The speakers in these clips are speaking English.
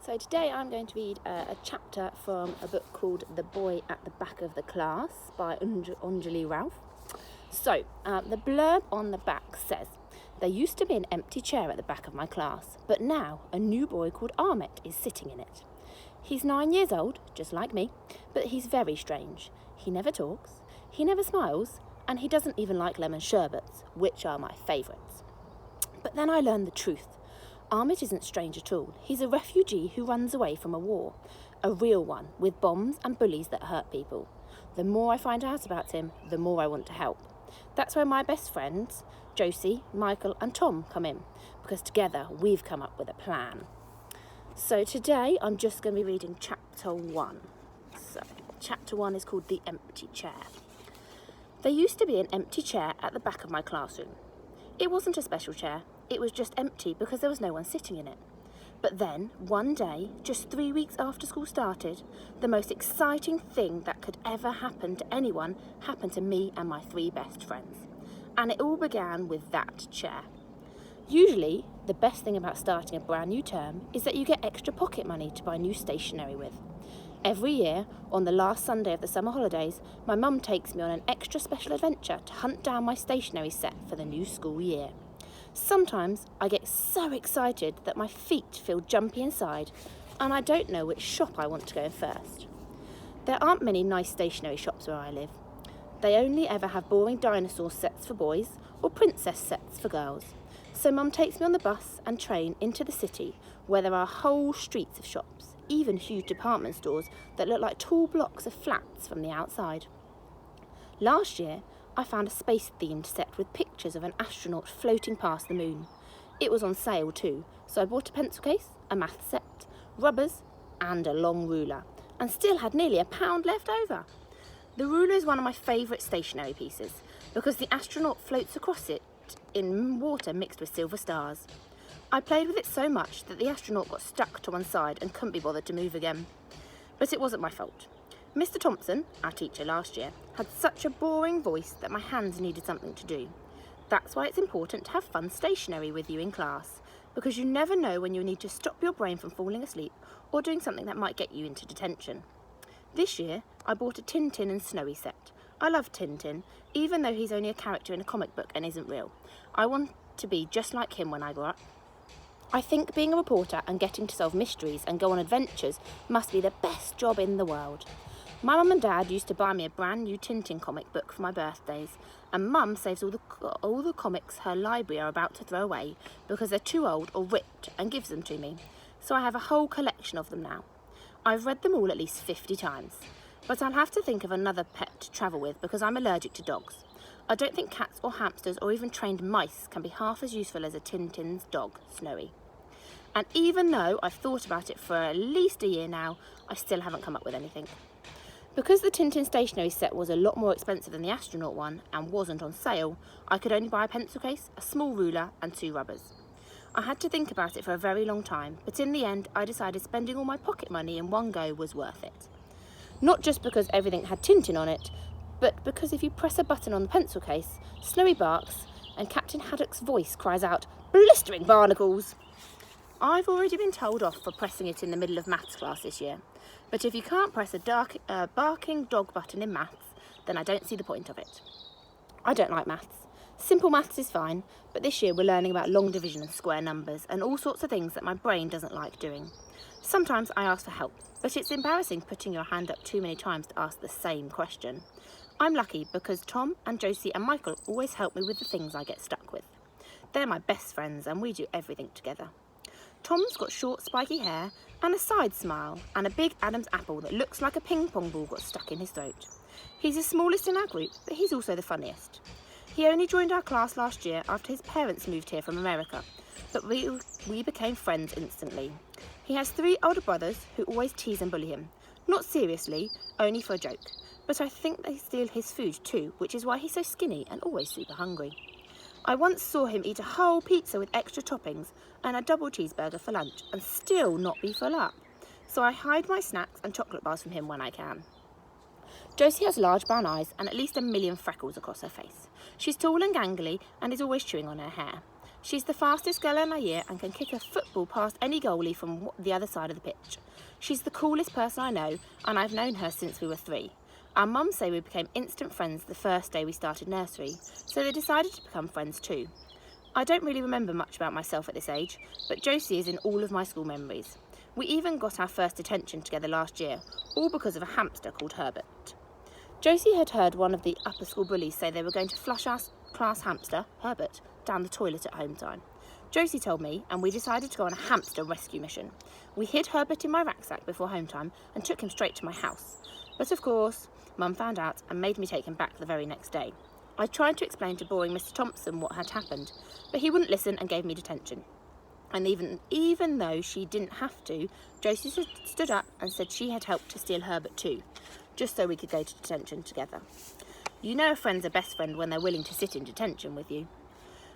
So today I'm going to read a chapter from a book called The Boy at the Back of the Class by Anjali Ralph. So the blurb on the back says, "There used to be an empty chair at the back of my class, but now a new boy called Ahmet is sitting in it. He's 9 years old, just like me, but he's very strange. He never talks, he never smiles, and he doesn't even like lemon sherbets, which are my favourites. But then I learned the truth. Ahmet isn't strange at all. He's a refugee who runs away from a war. A real one, with bombs and bullies that hurt people. The more I find out about him, the more I want to help. That's where my best friends, Josie, Michael and Tom, come in, because together we've come up with a plan." So today I'm just going to be reading chapter 1. So chapter 1 is called The Empty Chair. There used to be an empty chair at the back of my classroom. It wasn't a special chair. It was just empty because there was no one sitting in it. But then, one day, just 3 weeks after school started, the most exciting thing that could ever happen to anyone happened to me and my 3 best friends. And it all began with that chair. Usually, the best thing about starting a brand new term is that you get extra pocket money to buy new stationery with. Every year, on the last Sunday of the summer holidays, my mum takes me on an extra special adventure to hunt down my stationery set for the new school year. Sometimes I get so excited that my feet feel jumpy inside and I don't know which shop I want to go in first. There aren't many nice stationery shops where I live. They only ever have boring dinosaur sets for boys or princess sets for girls. So Mum takes me on the bus and train into the city where there are whole streets of shops, even huge department stores that look like tall blocks of flats from the outside. Last year, I found a space-themed set with pictures of an astronaut floating past the moon. It was on sale too, so I bought a pencil case, a math set, rubbers and a long ruler, and still had nearly £1 left over. The ruler is one of my favourite stationery pieces because the astronaut floats across it in water mixed with silver stars. I played with it so much that the astronaut got stuck to one side and couldn't be bothered to move again. But it wasn't my fault. Mr. Thompson, our teacher last year, had such a boring voice that my hands needed something to do. That's why it's important to have fun stationery with you in class, because you never know when you'll need to stop your brain from falling asleep or doing something that might get you into detention. This year, I bought a Tintin and Snowy set. I love Tintin, even though he's only a character in a comic book and isn't real. I want to be just like him when I grow up. I think being a reporter and getting to solve mysteries and go on adventures must be the best job in the world. My mum and dad used to buy me a brand new Tintin comic book for my birthdays, and Mum saves all the comics her library are about to throw away because they're too old or ripped and gives them to me. So I have a whole collection of them now. I've read them all at least 50 times, but I'll have to think of another pet to travel with because I'm allergic to dogs. I don't think cats or hamsters or even trained mice can be half as useful as a Tintin's dog, Snowy. And even though I've thought about it for at least a year now, I still haven't come up with anything. Because the Tintin stationery set was a lot more expensive than the astronaut one and wasn't on sale, I could only buy a pencil case, a small ruler and 2 rubbers. I had to think about it for a very long time, but in the end I decided spending all my pocket money in one go was worth it. Not just because everything had Tintin on it, but because if you press a button on the pencil case, Snowy barks and Captain Haddock's voice cries out, "Blistering barnacles!" I've already been told off for pressing it in the middle of maths class this year, but if you can't press a barking dog button in maths, then I don't see the point of it. I don't like maths. Simple maths is fine, but this year we're learning about long division and square numbers and all sorts of things that my brain doesn't like doing. Sometimes I ask for help, but it's embarrassing putting your hand up too many times to ask the same question. I'm lucky because Tom and Josie and Michael always help me with the things I get stuck with. They're my best friends and we do everything together. Tom's got short spiky hair and a side smile and a big Adam's apple that looks like a ping pong ball got stuck in his throat. He's the smallest in our group, but he's also the funniest. He only joined our class last year after his parents moved here from America, but we became friends instantly. He has 3 older brothers who always tease and bully him. Not seriously, only for a joke, but I think they steal his food too, which is why he's so skinny and always super hungry. I once saw him eat a whole pizza with extra toppings and a double cheeseburger for lunch and still not be full up. So I hide my snacks and chocolate bars from him when I can. Josie has large brown eyes and at least 1 million freckles across her face. She's tall and gangly and is always chewing on her hair. She's the fastest girl in our year and can kick a football past any goalie from the other side of the pitch. She's the coolest person I know, and I've known her since we were 3. Our mums say we became instant friends the first day we started nursery, so they decided to become friends too. I don't really remember much about myself at this age, but Josie is in all of my school memories. We even got our first detention together last year, all because of a hamster called Herbert. Josie had heard one of the upper school bullies say they were going to flush our class hamster, Herbert, down the toilet at home time. Josie told me, and we decided to go on a hamster rescue mission. We hid Herbert in my rucksack before home time and took him straight to my house. But of course, Mum found out and made me take him back the very next day. I tried to explain to boring Mr. Thompson what had happened, but he wouldn't listen and gave me detention. And even though she didn't have to, Josie stood up and said she had helped to steal Herbert too, just so we could go to detention together. You know a friend's a best friend when they're willing to sit in detention with you.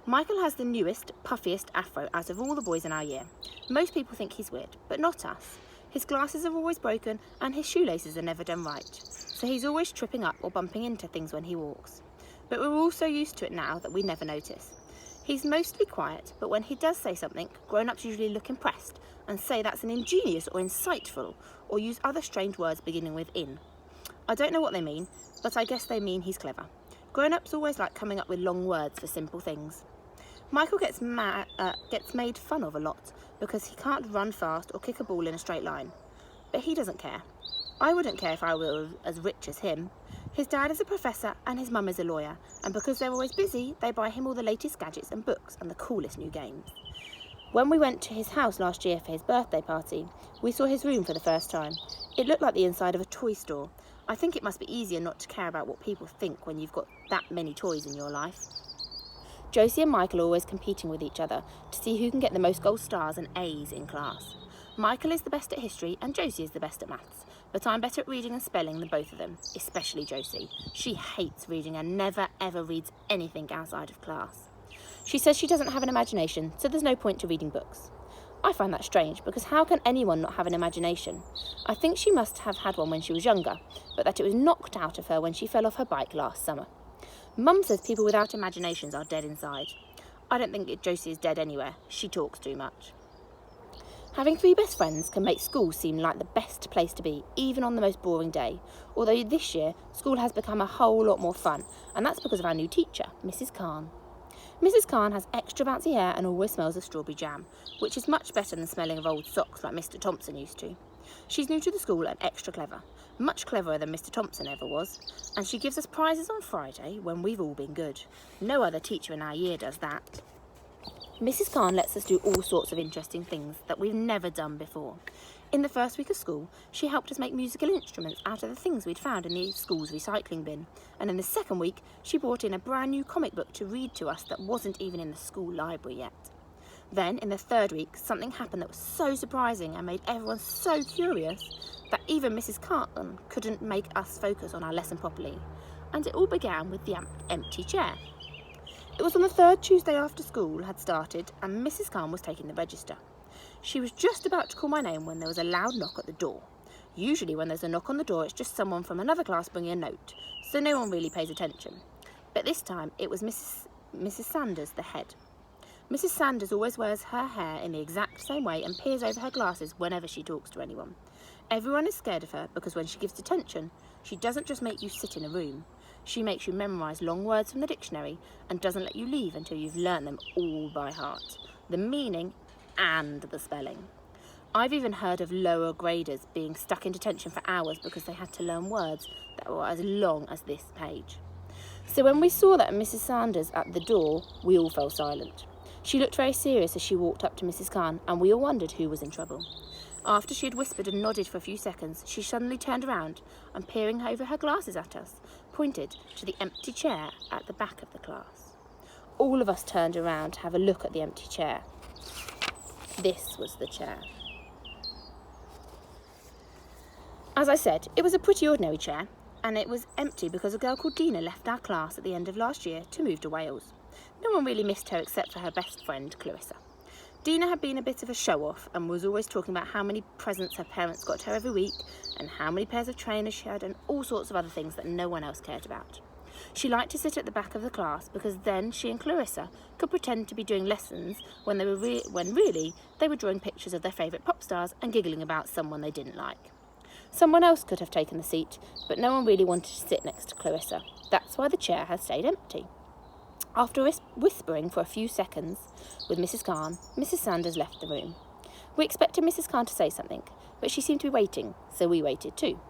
Michael has the newest, puffiest afro out of all the boys in our year. Most people think he's weird, but not us. His glasses are always broken and his shoelaces are never done right, so he's always tripping up or bumping into things when he walks. But we're all so used to it now that we never notice. He's mostly quiet, but when he does say something, grown-ups usually look impressed and say that's an ingenious or insightful, or use other strange words beginning with in. I don't know what they mean, but I guess they mean he's clever. Grown-ups always like coming up with long words for simple things. Michael gets made fun of a lot because he can't run fast or kick a ball in a straight line. But he doesn't care. I wouldn't care if I were as rich as him. His dad is a professor and his mum is a lawyer, and because they're always busy, they buy him all the latest gadgets and books and the coolest new games. When we went to his house last year for his birthday party, we saw his room for the first time. It looked like the inside of a toy store. I think it must be easier not to care about what people think when you've got that many toys in your life. Josie and Michael are always competing with each other to see who can get the most gold stars and A's in class. Michael is the best at history and Josie is the best at maths, but I'm better at reading and spelling than both of them, especially Josie. She hates reading and never ever reads anything outside of class. She says she doesn't have an imagination, so there's no point to reading books. I find that strange, because how can anyone not have an imagination? I think she must have had one when she was younger, but that it was knocked out of her when she fell off her bike last summer. Mum says people without imaginations are dead inside. I don't think Josie is dead anywhere. She talks too much. Having 3 best friends can make school seem like the best place to be, even on the most boring day. Although this year, school has become a whole lot more fun, and that's because of our new teacher, Mrs. Khan. Mrs. Khan has extra bouncy hair and always smells of strawberry jam, which is much better than smelling of old socks like Mr. Thompson used to. She's new to the school and extra clever, much cleverer than Mr. Thompson ever was, and she gives us prizes on Friday when we've all been good. No other teacher in our year does that. Mrs. Khan lets us do all sorts of interesting things that we've never done before. In the first week of school, she helped us make musical instruments out of the things we'd found in the school's recycling bin. And in the second week, she brought in a brand new comic book to read to us that wasn't even in the school library yet. Then, in the third week, something happened that was so surprising and made everyone so curious that even Mrs. Khan couldn't make us focus on our lesson properly. And it all began with the empty chair. It was on the third Tuesday after school had started and Mrs. Khan was taking the register. She was just about to call my name when there was a loud knock at the door. Usually when there's a knock on the door, it's just someone from another class bringing a note, so no one really pays attention. But this time it was Mrs. Sanders, the head. Mrs. Sanders always wears her hair in the exact same way and peers over her glasses whenever she talks to anyone. Everyone is scared of her because when she gives detention, she doesn't just make you sit in a room. She makes you memorise long words from the dictionary and doesn't let you leave until you've learnt them all by heart, the meaning and the spelling. I've even heard of lower graders being stuck in detention for hours because they had to learn words that were as long as this page. So when we saw that Mrs. Sanders at the door, we all fell silent. She looked very serious as she walked up to Mrs. Khan, and we all wondered who was in trouble. After she had whispered and nodded for a few seconds, she suddenly turned around and, peering over her glasses at us, pointed to the empty chair at the back of the class. All of us turned around to have a look at the empty chair. This was the chair. As I said, it was a pretty ordinary chair, and it was empty because a girl called Dina left our class at the end of last year to move to Wales. No one really missed her except for her best friend, Clarissa. Dina had been a bit of a show-off and was always talking about how many presents her parents got her every week and how many pairs of trainers she had and all sorts of other things that no one else cared about. She liked to sit at the back of the class because then she and Clarissa could pretend to be doing lessons when really they were drawing pictures of their favourite pop stars and giggling about someone they didn't like. Someone else could have taken the seat, but no one really wanted to sit next to Clarissa. That's why the chair had stayed empty. After whispering for a few seconds with Mrs. Khan, Mrs. Sanders left the room. We expected Mrs. Khan to say something, but she seemed to be waiting, so we waited too.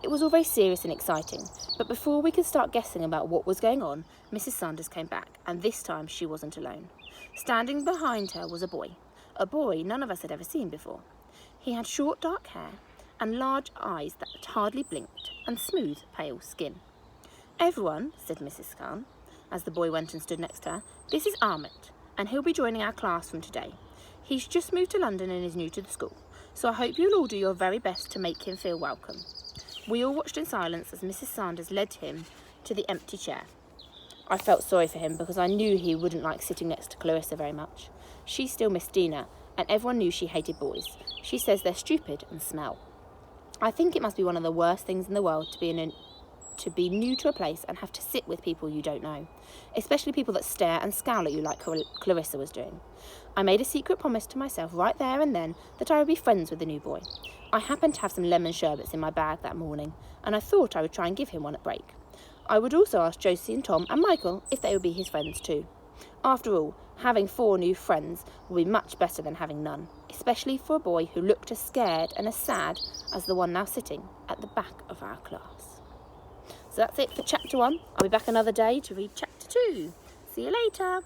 It was all very serious and exciting, but before we could start guessing about what was going on, Mrs. Sanders came back, and this time she wasn't alone. Standing behind her was a boy none of us had ever seen before. He had short dark hair and large eyes that hardly blinked, and smooth, pale skin. "Everyone," said Mrs. Khan, as the boy went and stood next to her, "this is Ahmed, and he'll be joining our class from today. He's just moved to London and is new to the school, so I hope you'll all do your very best to make him feel welcome." We all watched in silence as Mrs. Sanders led him to the empty chair. I felt sorry for him because I knew he wouldn't like sitting next to Clarissa very much. She still missed Dina, and everyone knew she hated boys. She says they're stupid and smell. I think it must be one of the worst things in the world to be new to a place and have to sit with people you don't know, especially people that stare and scowl at you like Clarissa was doing. I made a secret promise to myself right there and then that I would be friends with the new boy. I happened to have some lemon sherbets in my bag that morning, and I thought I would try and give him one at break. I would also ask Josie and Tom and Michael if they would be his friends too. After all, having 4 new friends will be much better than having none, especially for a boy who looked as scared and as sad as the one now sitting at the back of our class. So that's it for chapter 1. I'll be back another day to read chapter 2. See you later.